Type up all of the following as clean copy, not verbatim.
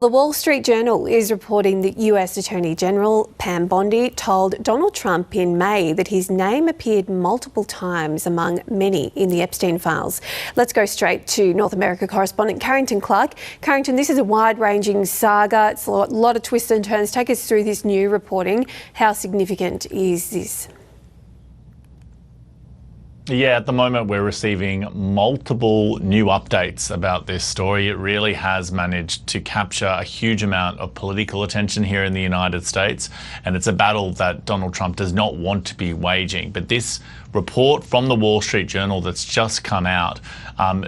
The Wall Street Journal is reporting that US Attorney-General Pam Bondi told Donald Trump in May that his name appeared multiple times among many in the Epstein files. Let's go straight to North America correspondent Carrington Clark. Carrington, this is a wide-ranging saga. It's a lot of twists and turns. Take us through this new reporting. How significant is this? Yeah, at the moment we're receiving multiple new updates about this story. It really has managed to capture a huge amount of political attention here in the United States, and it's a battle that Donald Trump does not want to be waging. But this report from the Wall Street Journal that's just come out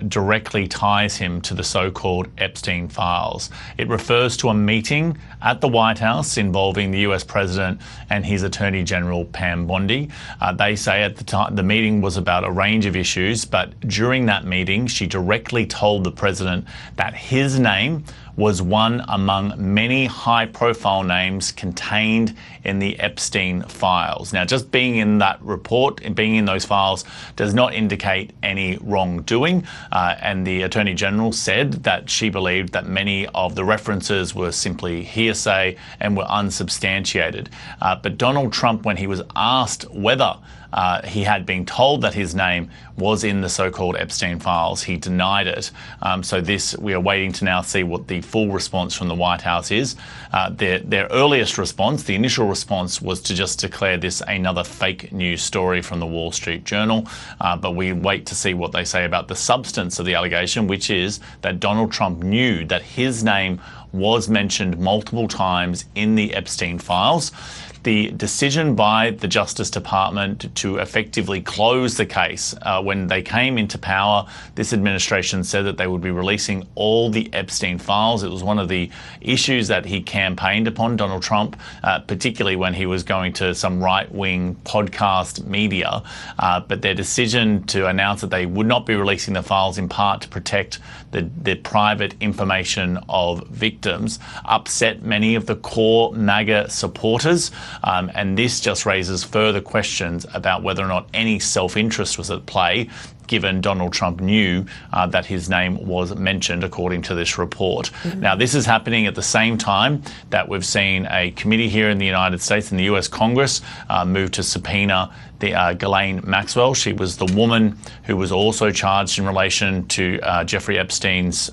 directly ties him to the so-called Epstein files. It refers to a meeting at the White House involving the US President and his Attorney-General Pam Bondi. They say at the time the meeting was about a range of issues, but during that meeting she directly told the President that his name was one among many high-profile names contained in the Epstein files. Now, just being in that report and being in those files does not indicate any wrongdoing, and the Attorney General said that she believed that many of the references were simply hearsay and were unsubstantiated. But Donald Trump, when he was asked whether he had been told that his name was in the so-called Epstein files, he denied it. So we are waiting to now see what the full response from the White House is. Their earliest response, the initial response, was to just declare this another fake news story from the Wall Street Journal. But we wait to see what they say about the substance of the allegation, which is that Donald Trump knew that his name was mentioned multiple times in the Epstein files. The decision by the Justice Department to effectively close the case, when they came into power, this administration said that they would be releasing all the Epstein files. It was one of the issues that he campaigned upon, Donald Trump, particularly when he was going to some right-wing podcast media. But their decision to announce that they would not be releasing the files, in part to protect the private information of victims, upset many of the core MAGA supporters. And this just raises further questions about whether or not any self-interest was at play, given Donald Trump knew that his name was mentioned, according to this report. Now, this is happening at the same time that we've seen a committee here in the United States, in the US Congress, move to subpoena Ghislaine Maxwell. She was the woman who was also charged in relation to Jeffrey Epstein's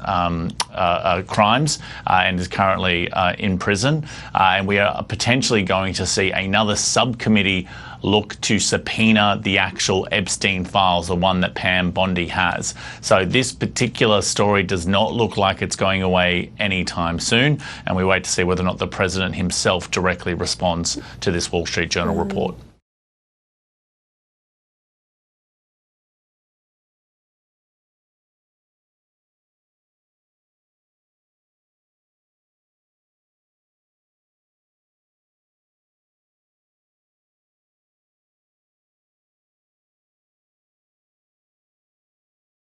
crimes and is currently in prison. And we are potentially going to see another subcommittee look to subpoena the actual Epstein files, the one that Pam Bondi has. So this particular story does not look like it's going away anytime soon, and we wait to see whether or not the president himself directly responds to this Wall Street Journal report.